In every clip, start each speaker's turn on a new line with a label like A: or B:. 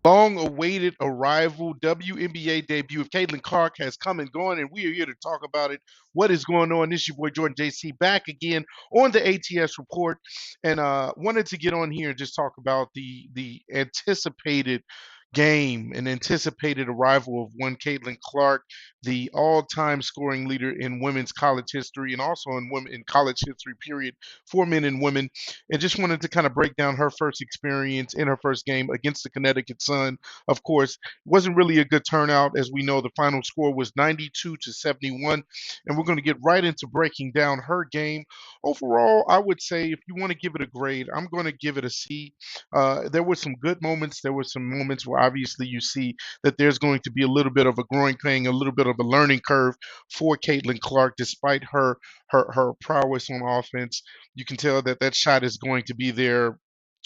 A: Long-awaited arrival, WNBA debut of Caitlin Clark has come and gone, and we are here to talk about it. What is going on? This is your boy Jordan JC back again on the ATS report, and wanted to get on here and just talk about the anticipated game and anticipated arrival of one Caitlin Clark, the all-time scoring leader in women's college history, and also in women in college history period for men and women. And just wanted to kind of break down her first experience in her first game against the Connecticut Sun. Of course, wasn't really a good turnout. As we know, the final score was 92 to 71. And we're going to get right into breaking down her game. Overall, I would say if you want to give it a grade, I'm going to give it a C. There were some good moments. There were some moments where obviously you see that there's going to be a little bit of a growing pain, a little bit of a learning curve for Caitlin Clark, despite her prowess on offense. You can tell that that shot is going to be there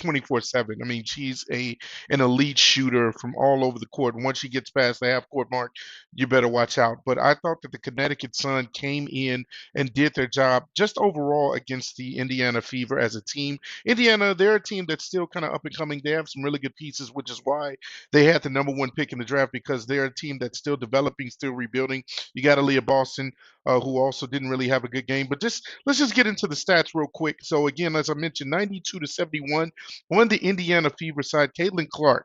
A: 24/7. I mean, she's an elite shooter from all over the court. Once she gets past the half court mark, you better watch out. But I thought that the Connecticut Sun came in and did their job just overall against the Indiana Fever as a team. Indiana, they're a team that's still kind of up and coming. They have some really good pieces, which is why they had the number one pick in the draft because they're a team that's still developing, still rebuilding. You got Aaliyah Boston, who also didn't really have a good game. But just let's just get into the stats real quick. So again, as I mentioned, 92 to 71 on the Indiana Fever side. Caitlin Clark,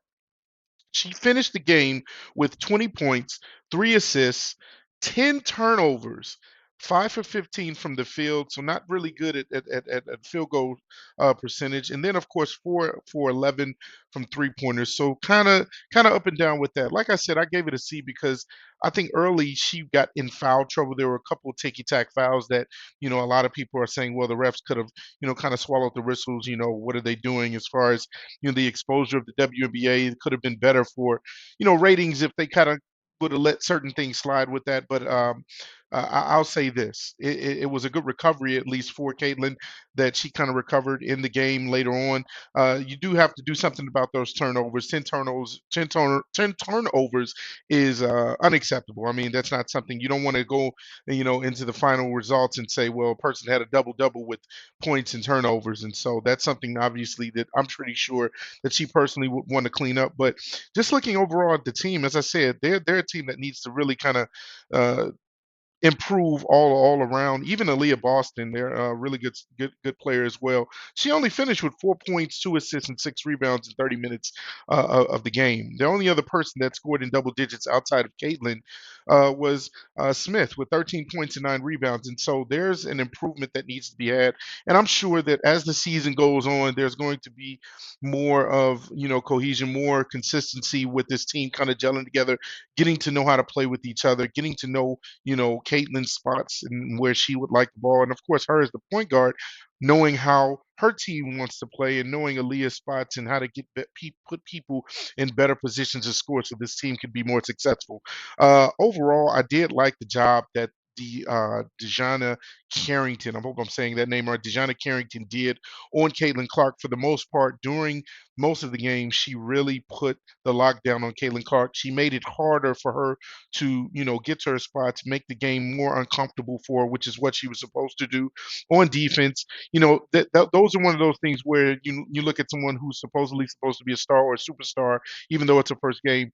A: she finished the game with 20 points, 3 assists, 10 turnovers, 5 for 15 from the field. So not really good at field goal percentage. And then of course 4 for 11 from 3 pointers. So kind of up and down with that. Like I said, I gave it a C because I think early she got in foul trouble. There were a couple of ticky tack fouls that a lot of people are saying, well, the refs could have kind of swallowed the whistles. What are they doing as far as the exposure of the WNBA. It could have been better for ratings if they kind of would have let certain things slide with that. But I'll say this: it was a good recovery, at least for Caitlin, that she kind of recovered in the game later on. You do have to do something about those turnovers. 10 turnovers is unacceptable. I mean, that's not something you don't want to go, into the final results and say, well, a person had a double double with points and turnovers, and so that's something obviously that I'm pretty sure that she personally would want to clean up. But just looking overall at the team, as I said, they're a team that needs to really kind of uh, improve all around. Even Aaliyah Boston, they're a really good player as well. She only finished with 4 points, 2 assists, and 6 rebounds in 30 minutes of the game. The only other person that scored in double digits outside of Caitlin was Smith with 13 points and 9 rebounds. And so there's an improvement that needs to be had. And I'm sure that as the season goes on, there's going to be more of cohesion, more consistency with this team kind of gelling together, getting to know how to play with each other, getting to know Caitlin's spots and where she would like the ball. And of course, her as the point guard, knowing how her team wants to play and knowing Aaliyah's spots and how to put people in better positions to score so this team can be more successful. Overall, I did like the job that the Dejana Carrington, I hope I'm saying that name right, Dejana Carrington did on Caitlin Clark for the most part during most of the game. She really put the lockdown on Caitlin Clark. She made it harder for her to, get to her spots, make the game more uncomfortable for her, which is what she was supposed to do on defense. Those are one of those things where you look at someone who's supposedly supposed to be a star or a superstar, even though it's a first game.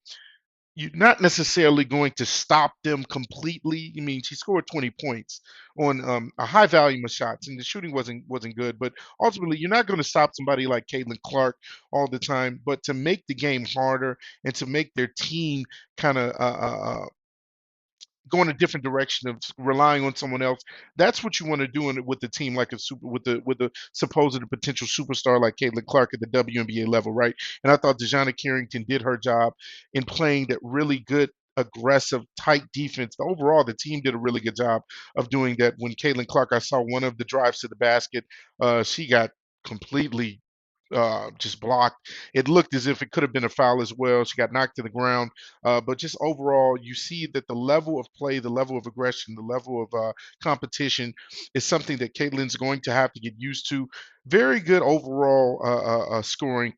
A: You're not necessarily going to stop them completely. I mean, she scored 20 points on a high volume of shots, and the shooting wasn't good. But ultimately, you're not going to stop somebody like Caitlin Clark all the time. But to make the game harder and to make their team kind of go in a different direction of relying on someone else. That's what you want to do with the team, like a super with the supposed potential superstar like Caitlin Clark at the WNBA level, right? And I thought Dejana Carrington did her job in playing that really good. Aggressive, tight defense. Overall, the team did a really good job of doing that. When Caitlin Clark, I saw one of the drives to the basket, she got completely just blocked. It looked as if it could have been a foul as well. She got knocked to the ground. But just overall, you see that the level of play, the level of aggression, the level of competition is something that Caitlin's going to have to get used to. Very good overall scoring.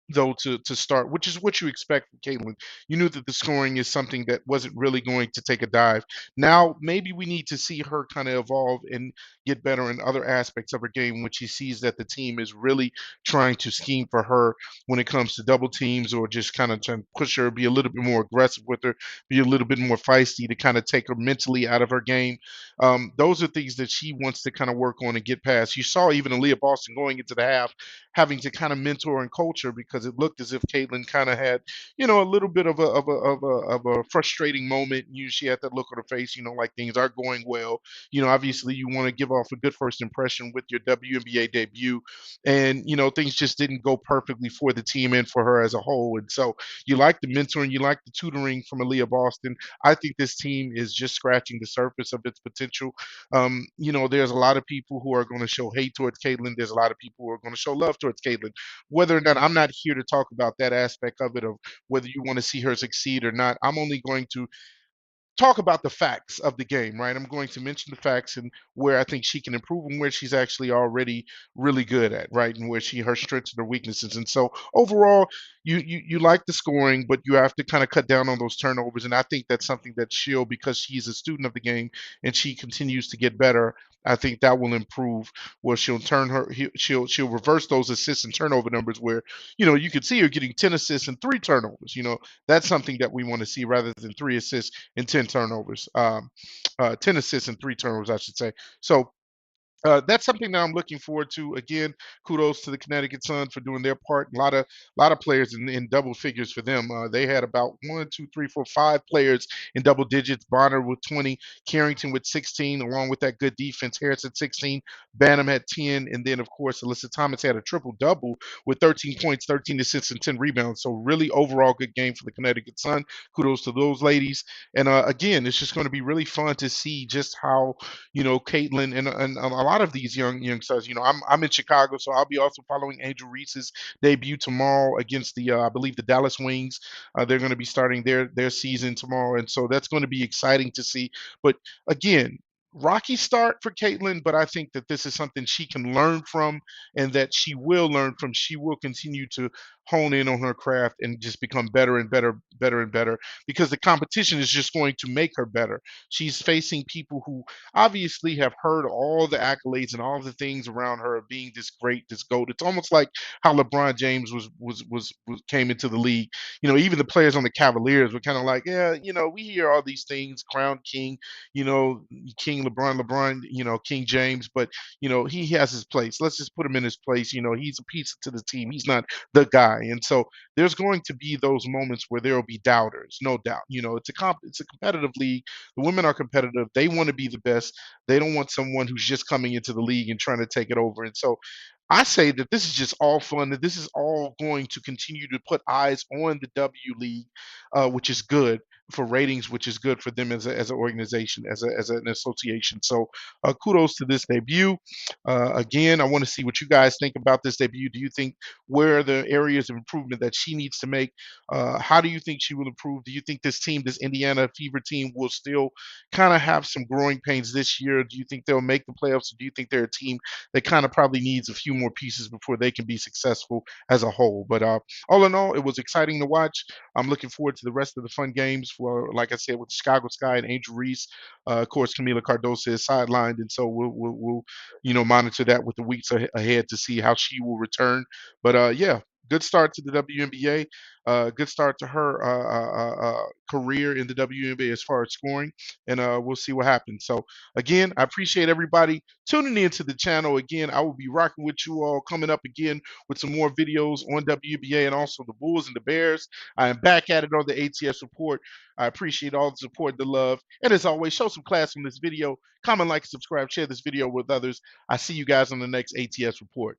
A: though, to start, which is what you expect from Caitlin. You knew that the scoring is something that wasn't really going to take a dive. Now maybe we need to see her kind of evolve and get better in other aspects of her game when she sees that the team is really trying to scheme for her when it comes to double teams, or just kind of trying to push her, be a little bit more aggressive with her, be a little bit more feisty to kind of take her mentally out of her game. Those are things that she wants to kind of work on and get past. You saw even Aaliyah Boston going into the half having to kind of mentor and coach her, because it looked as if Caitlin kind of had, a little bit of a frustrating moment. She had that look on her face, like things aren't going well. Obviously you want to give off a good first impression with your WNBA debut, and things just didn't go perfectly for the team and for her as a whole. And so you like the mentoring, you like the tutoring from Aaliyah Boston. I think this team is just scratching the surface of its potential. There's a lot of people who are going to show hate towards Caitlin. There's a lot of people who are going to show love towards Caitlin. Whether or not, I'm not here to talk about that aspect of it, of whether you want to see her succeed or not. I'm only going to talk about the facts of the game, right? I'm going to mention the facts and where I think she can improve, and where she's actually already really good at, right? And where her strengths and her weaknesses. And so overall, you like the scoring, but you have to kind of cut down on those turnovers. And I think that's something that she'll, because she's a student of the game and she continues to get better. I think that will improve. Where she'll she'll reverse those assists and turnover numbers, where you could see her getting 10 assists and 3 turnovers. That's something that we want to see, rather than 3 assists and 10 turnovers. 10 assists and 3 turnovers, I should say. So that's something that I'm looking forward to. Again, kudos to the Connecticut Sun for doing their part. A lot of players in double figures for them. They had about 1, 2, 3, 4, 5 players in double digits. Bonner with 20, Carrington with 16, along with that good defense. Harris at 16, Banham had 10, and then of course Alyssa Thomas had a triple double with 13 points, 13 assists, and 10 rebounds. So really overall good game for the Connecticut Sun. Kudos to those ladies. And again, it's just going to be really fun to see just how Caitlin and a lot of these young stars. I'm in Chicago, so I'll be also following Angel Reese's debut tomorrow against the I believe the Dallas Wings. They're going to be starting their season tomorrow, and so that's going to be exciting to see. But again, rocky start for Caitlin, but I think that this is something she can learn from, and that she will learn from. She will continue to hone in on her craft and just become better and better, better and better, because the competition is just going to make her better. She's facing people who obviously have heard all the accolades and all the things around her of being this great, this GOAT. It's almost like how LeBron James was came into the league. Even the players on the Cavaliers were kind of like, yeah, we hear all these things, Crown King, King LeBron, King James, but he has his place. Let's just put him in his place. He's a piece to the team. He's not the guy. And so there's going to be those moments where there will be doubters, no doubt. It's a competitive league. The women are competitive. They want to be the best. They don't want someone who's just coming into the league and trying to take it over. And so I say that this is just all fun, that this is all going to continue to put eyes on the W League, which is good for ratings, which is good for them as an organization, as an association. So kudos to this debut. Again, I want to see what you guys think about this debut. Do you think, where are the areas of improvement that she needs to make? How do you think she will improve? Do you think this team, this Indiana Fever team, will still kind of have some growing pains this year? Do you think they'll make the playoffs? Or do you think they're a team that kind of probably needs a few more pieces before they can be successful as a whole? But all in all, it was exciting to watch. I'm looking forward to the rest of the fun games for, like I said, with the Chicago Sky and Angel Reese. Of course, Camila Cardosa is sidelined, and so we'll monitor that with the weeks ahead to see how she will return. But yeah, good start to the WNBA. Good start to her career in the WNBA as far as scoring, and we'll see what happens. So again, I appreciate everybody tuning into the channel. Again, I will be rocking with you all, coming up again with some more videos on WNBA and also the Bulls and the Bears. I am back at it on the ATS report. I appreciate all the support, the love, and as always, show some class on this video. Comment, like, subscribe, share this video with others. I see you guys on the next ATS report.